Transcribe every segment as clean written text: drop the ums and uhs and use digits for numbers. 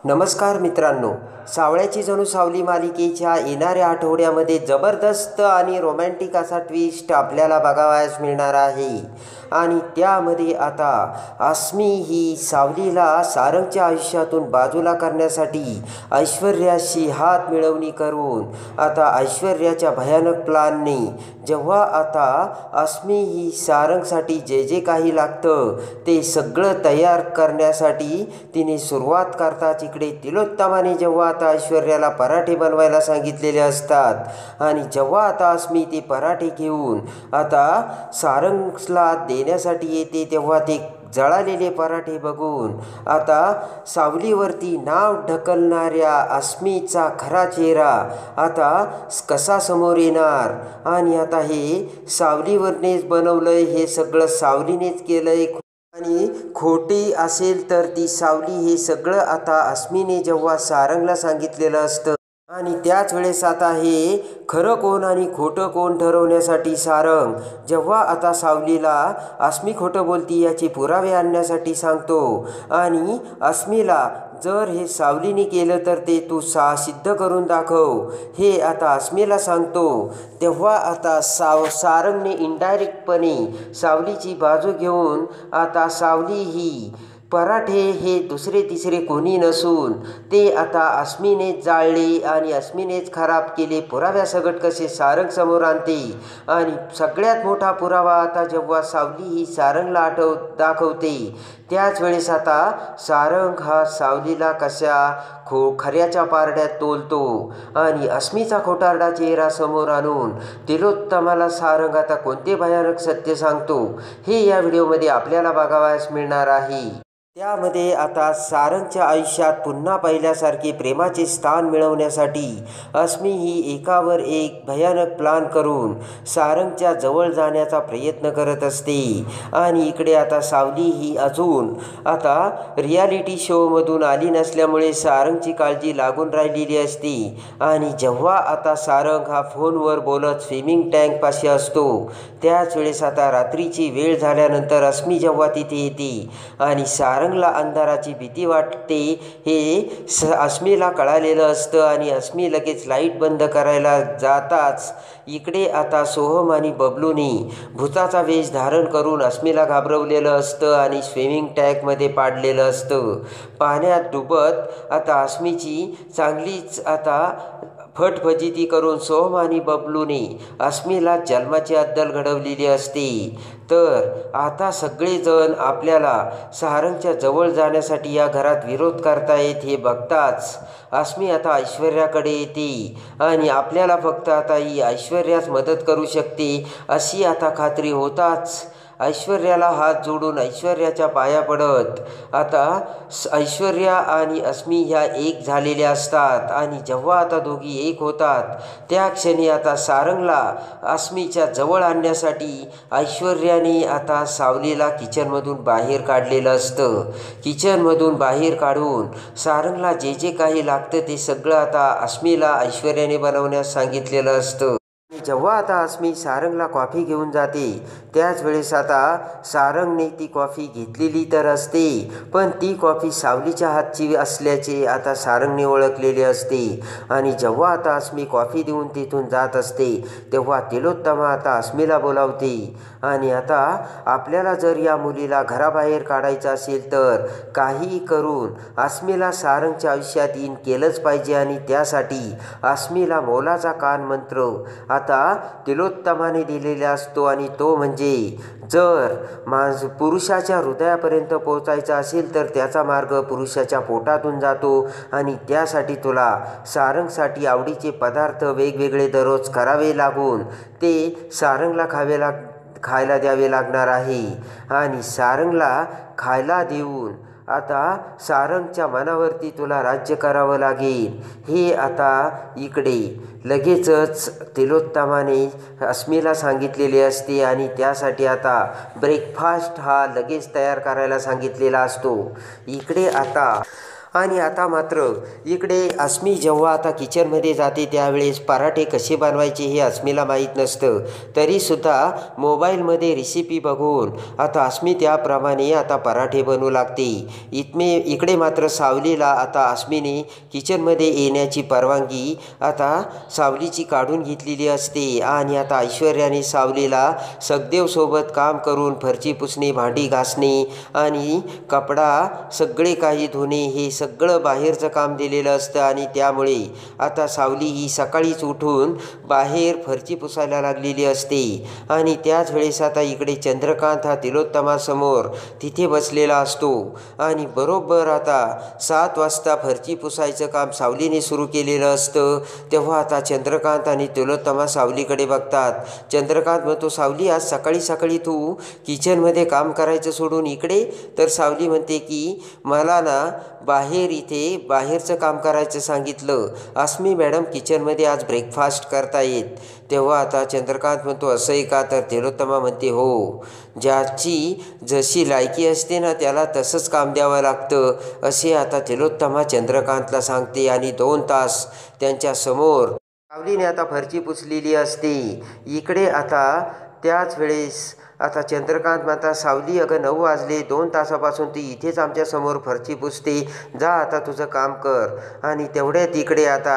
नमस्कार मित्रांनो, सावळ्याची जणू सावली मालिकेच्या येणाऱ्या आठवड्यामध्ये जबरदस्त आणि रोमॅन्टिक असा ट्विस्ट आपल्याला बघावयास मिळणार आहे. आणि त्यामध्ये आता अस्मी ही सावलीला सारंगच्या आयुष्यातून बाजूला करण्यासाठी ऐश्वर्याशी हात मिळवणी करून आता ऐश्वर्याच्या भयानक प्लॅनने जेव्हा आता अस्मी ही सारंगसाठी जे जे काही लागतं ते सगळं तयार करण्यासाठी तिने सुरुवात करताच इकडे तिलोत्तमाने जेव्हा आता ऐश्वर्याला पराठे बनवायला सांगितलेले असतात आणि जेव्हा आता अस्मी ते पराठे घेऊन आता सारंगला देण्यासाठी येते तेव्हा ते जळालेले पराठे बघून आता सावलीवरती नाव ढकलणाऱ्या अस्मीचा खरा चेहरा आता कसा समोर येणार. आणि आता हे सावलीवरनेच बनवलंय, हे सगळं सावलीनेच केलंय आणि खोटी असेल तर ती सावली, हे सगळं आता अस्मीने जेव्हा सारंगला सांगितलेलं असतं. आणि त्याच वेळेस आता हे खरं कोण आणि खोटं कोण ठरवण्यासाठी सारंग जेव्हा आता सावलीला अस्मी खोटं बोलती याचे पुरावे आणण्यासाठी सांगतो आणि अस्मीला जर हे सावलीने केलं तर ते तू सिद्ध करून दाखव हे आता अस्मीला सांगतो. तेव्हा आता सारंगने इनडायरेक्टपणे सावलीची बाजू घेऊन आता सावली ही पराठे हे दुसरे तिसरे कोणी नसून ते आता अस्मीनेच जाळले आणि अस्मीनेच खराब केले. पुराव्यासकट कसे सारंग समोर आणते आणि सगळ्यात मोठा पुरावा आता जेव्हा सावली ही सारंगला दाखवते त्याच वेळेस आता सारंग हा सावलीला खऱ्याच्या पारड्यात तोलतो आणि अस्मीचा खोटारडा चेहरा समोर आणून तिलोत्तमाला सारंग आता कोणते भयानक सत्य सांगतो हे या व्हिडिओमध्ये आपल्याला बघावयास मिळणार आहे. त्यामध्ये आता सारंगच्या आयुष्यात पुन्हा पहिल्यासारखे प्रेमाचे स्थान मिळवण्यासाठी अस्मी ही एकावर एक भयानक प्लान करून सारंगच्या जवळ जाण्याचा प्रयत्न करत असते. आणि इकडे आता सावली ही अजून आता रियालिटी शोमधून आली नसल्यामुळे सारंगची काळजी लागून राहिलेली असते. आणि जेव्हा आता सारंग हा फोनवर बोलत स्विमिंग टँकपाशी असतो त्याच वेळेस आता रात्रीची वेळ झाल्यानंतर अस्मी जेव्हा तिथे येते आणि सारंगला अंधाराची भीती वाटते हे अस्मीला कळालेलं असतं आणि अस्मी लगेच लाईट बंद करायला जाताच इकडे आता सोहम आणि बबलूने भूताचा वेश धारण करून अस्मीला घाबरवलेलं असतं आणि स्विमिंग टँकमध्ये पाडलेलं असतं. पाण्यात डुबत आता अस्मीची चांगलीच आता फटफजिती करून सोहम आणि बबलूने अस्मीला जन्माची अद्दल घडवलेली असते. तर आता सगळेजण आपल्याला सारंगच्या जवळ जाण्यासाठी या घरात विरोध करतायत हे बघताच अस्मी आता ऐश्वर्याकडे येते आणि आपल्याला फक्त आता ही ऐश्वर्याच मदत करू शकते अशी आता खात्री होताच ऐश्वर्याला हात जोडून ऐश्वर्याच्या पाया पडत आता ऐश्वर्या आणि अस्मी ह्या एक झालेल्या असतात. आणि जेव्हा आता दोघी एक होतात त्या क्षणी आता सारंगला अस्मीच्या जवळ आणण्यासाठी ऐश्वर्याने आता सावलीला किचनमधून बाहेर काढलेलं असतं. किचनमधून बाहेर काढून सारंगला जे जे काही लागतं ते सगळं आता अस्मीला ऐश्वर्याने बनवण्यास सांगितलेलं असतं. जेव्हा आता अस्मी सारंगला कॉफी घेऊन जाते त्याच वेळेस आता सारंगने ती कॉफी घेतलेली तर असते पण ती कॉफी सावलीच्या हातची असल्याचे आता सारंगने ओळखलेले असते. आणि जेव्हा आता अस्मी कॉफी देऊन तिथून जात असते तेव्हा तिलोत्तमा आता अस्मीला बोलावते आणि आता आपल्याला जर या मुलीला घराबाहेर काढायचं असेल तर काहीही करून अस्मीला सारंगच्या आयुष्यात इन केलंच पाहिजे आणि त्यासाठी अस्मीला मोलाचा कान मंत्र आता तिलोत्तमाने दिलेला असतो आणि तो म्हणजे जर पुरुषाच्या हृदयापर्यंत पोहोचायचा असेल तर त्याचा मार्ग पुरुषाच्या पोटातून जातो आणि त्यासाठी तुला सारंगसाठी आवडीचे पदार्थ वेगवेगळे दररोज करावे लागून ते सारंगला खायला द्यावे लागणार आहे. आणि सारंगला खायला देऊन आता सारंगच्या मनावरती तुला राज्य करावं लागेल हे आता इकडे लगेचच तिलोत्तमाने अस्मीला सांगितलेले असते. आणि त्यासाठी आता ब्रेकफास्ट हा लगेच तयार करायला सांगितलेला असतो. इकडे आता आणि आता मात्र इकडे अस्मी जेव्हा आता किचनमध्ये जाते त्यावेळेस पराठे कसे बनवायचे हे अस्मीला माहीत नसतं. तरीसुद्धा मोबाईलमध्ये रेसिपी बघून आता अस्मी त्याप्रमाणे आता पराठे बनवू लागते. इकडे मात्र सावलीला आता अस्मीने किचनमध्ये येण्याची परवानगी आता सावलीची काढून घेतलेली असते. आणि आता ऐश्वर्याने सावलीला सखदेवसोबत काम करून फरची पुसणे, भांडी घासणे आणि कपडा सगळे काही धुणे हे सगळं बाहेरचं काम दिलेलं असतं. आणि त्यामुळे आता सावली ही सकाळीच उठून बाहेर फरची पुसायला लागलेली असते. आणि त्याच वेळेस आता इकडे चंद्रकांत हा तिलोत्तमासमोर तिथे बसलेला असतो. आणि बरोबर आता 7 वाजता फरची पुसायचं काम सावलीने सुरू केलेलं असतं. तेव्हा आता चंद्रकांत आणि तिलोत्तमा सावलीकडे बघतात. चंद्रकांत म्हणतो, सावली आज सकाळी सकाळी तू किचनमध्ये काम करायचं सोडून इकडे? तर सावली म्हणते की मला ना बाहेरचं काम करायचं सांगितलं. अस्मी मॅडम किचनमध्ये आज ब्रेकफास्ट करतायत. तेव्हा आता चंद्रकांत म्हणतो, असं आहे का? तर तिलोत्तमा म्हणते, हो, ज्याची जशी लायकी असते ना त्याला तसंच काम द्यावं लागतं, असे आता तिलोत्तमा चंद्रकांतला सांगते. आणि 2 तास त्यांच्यासमोर सावलीने आता फरची पुसलेली असते. इकडे आता त्याच वेळेस आता चंद्रकांत म्हणता, सावली अगं 9 वाजले, 2 तासापासून ती इथेच आमच्यासमोर फरची पुसते, जा आता तुझं काम कर. आणि तेवढ्यात इकडे आता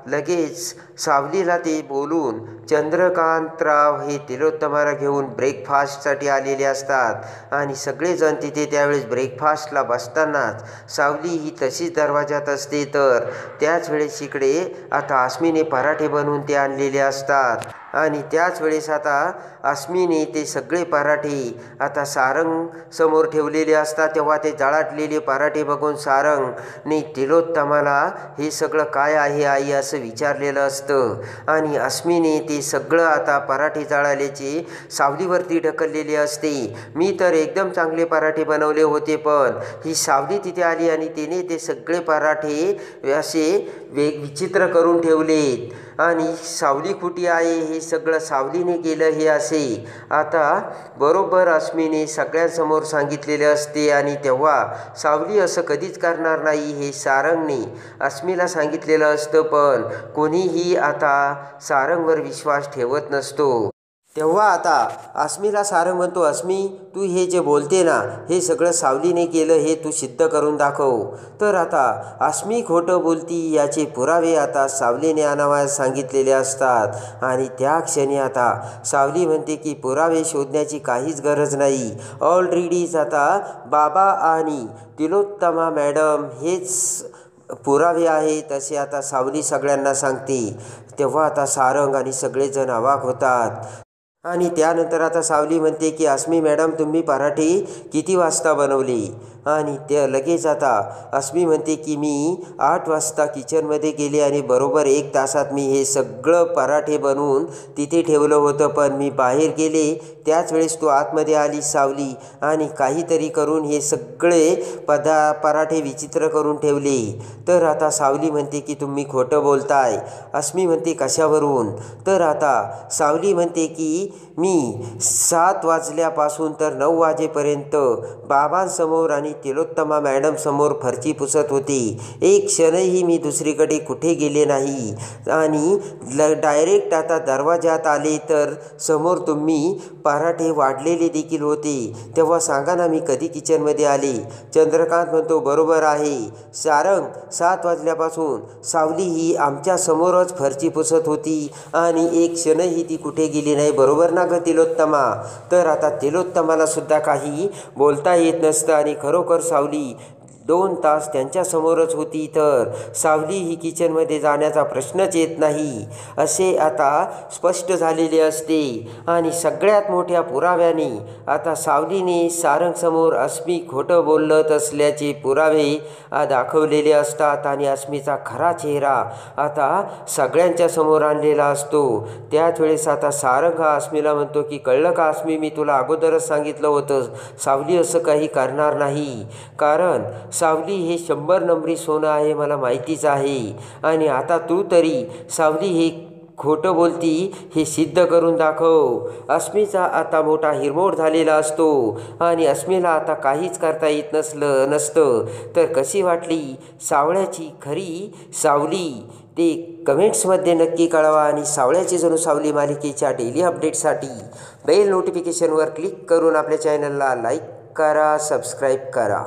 लगेच सावलीला ते बोलून चंद्रकांतराव हे तिलोत्तमाला घेऊन ब्रेकफास्टसाठी आलेले असतात. आणि सगळेजण तिथे त्यावेळेस ब्रेकफास्टला बसतानाच सावली ही तशीच दरवाजात असते. तर त्याच वेळेस इकडे आता अस्मीने पराठे बनवून ते आणलेले असतात. आणि त्याच वेळेस आता अस्मीने ते सगळे पराठे आता सारंग समोर ठेवलेले असतात. तेव्हा ते जळाटलेले पराठे बघून सारंगने तिलोत्तमाला हे सगळं काय आहे आई असं विचारलेलं असतं. आणि अस्मीने ते सगळं आता पराठे जळाल्याचे सावलीवरती ढकललेले असते. मी तर एकदम चांगले पराठे बनवले होते, पण ही सावली तिथे आली आणि तिने ते सगळे पराठे असे विचित्र करून ठेवलेत. आणि सावली कुठे आहे हे सगळं सावलीने केलं हे असे आता बरोबर अस्मीने सगळ्यांसमोर सांगितलेले असते. आणि तेव्हा सावली असं कधीच करणार नाही हे सारंगने अस्मीला सांगितलेलं असतं, पण कोणीही आता सारंगवर विश्वास ठेवत नसतो. तेव्हा आता अस्मीला सारंग म्हणतो, अस्मी तू हे जे बोलते ना हे सगळं सावलीने केलं हे तू सिद्ध करून दाखव. तर आता अस्मी खोटं बोलती याचे पुरावे आता सावलीने आणावयास सांगितलेले असतात. आणि त्या क्षणी आता सावली म्हणते की पुरावे शोधण्याची काहीच गरज नाही, ऑलरेडीच आता बाबा आणि तिलोत्तमा मॅडम हेच पुरावे आहेत असे आता सावली सगळ्यांना सांगते. तेव्हा आता सारंग आणि सगळेजण अवाक होतात. आणि त्यानंतर आता सावली म्हणते की अस्मी मॅडम तुम्ही पराठे किती वाजता बनवले? आणि ते लगेच आता अस्मी म्हणते की मी 8 वाजता किचनमध्ये गेले आणि बरोबर 1 तासात मी हे सगळं पराठे बनवून तिथे ठेवलं होतं, पण मी बाहेर गेले त्याच वेळेस तू आतमध्ये आली सावली आणि काहीतरी करून हे सगळे पराठे विचित्र करून ठेवले. तर आता सावली म्हणते की तुम्ही खोटं बोलताय. अस्मी म्हणते कशावरून? तर आता सावली म्हणते की मी 7 वाजल्यापासून तर 9 वाजेपर्यंत बाबांसमोर आणि तिलोत्तमा मॅडमसमोर फरची पुसत होते. एक क्षणही मी दुसरीकडे कुठे गेले नाही. आणि डायरेक्ट आता दरवाजात आले तर समोर तुम्ही पराठे वाढलेले देखील होते. तेव्हा सांगा ना मी कधी किचनमध्ये आले? चंद्रकांत म्हणतो बरोबर आहे सारंग, 7 वाजल्यापासून सावली ही आमच्या समोरच फरची पुसत होती आणि एक क्षणही ती कुठे गेली नाही, बरोबर ना ग तिलोत्तमा? तर आता तिलोत्तमाला सुद्धा काही बोलता येत नसतं. आणि खरोखर सावली 2 तास त्यांच्यासमोरच होती, तर सावली ही किचनमध्ये जाण्याचा प्रश्नच येत नाही असे आता स्पष्ट झालेले असते. आणि सगळ्यात मोठ्या पुराव्याने आता सावलीने सारंगसमोर अस्मी खोटं बोलत असल्याचे पुरावे दाखवलेले असतात. आणि अस्मीचा खरा चेहरा आता सगळ्यांच्या समोर आणलेला असतो. त्याच वेळेस आता सारंग हा अस्मीला म्हणतो की कळलं का अस्मी, मी तुला अगोदरच सांगितलं होतं सावली असं काही करणार नाही, कारण सावली हे 100 नंबरी सोनं आहे, मला माहितीच आहे. आणि आता तू तरी सावली हे खोटं बोलती हे सिद्ध करून दाखव. अस्मीचा आता मोठा हिरमोड झालेला असतो आणि अस्मीला आता काहीच करता येत नसतं. तर कशी वाटली सावळ्याची खरी सावली ते कमेंट्समध्ये नक्की कळवा. आणि सावळ्याची जणू सावली मालिकेच्या डेली अपडेटसाठी बेल नोटिफिकेशनवर क्लिक करून आपल्या चॅनलला लाईक करा, सबस्क्राईब करा.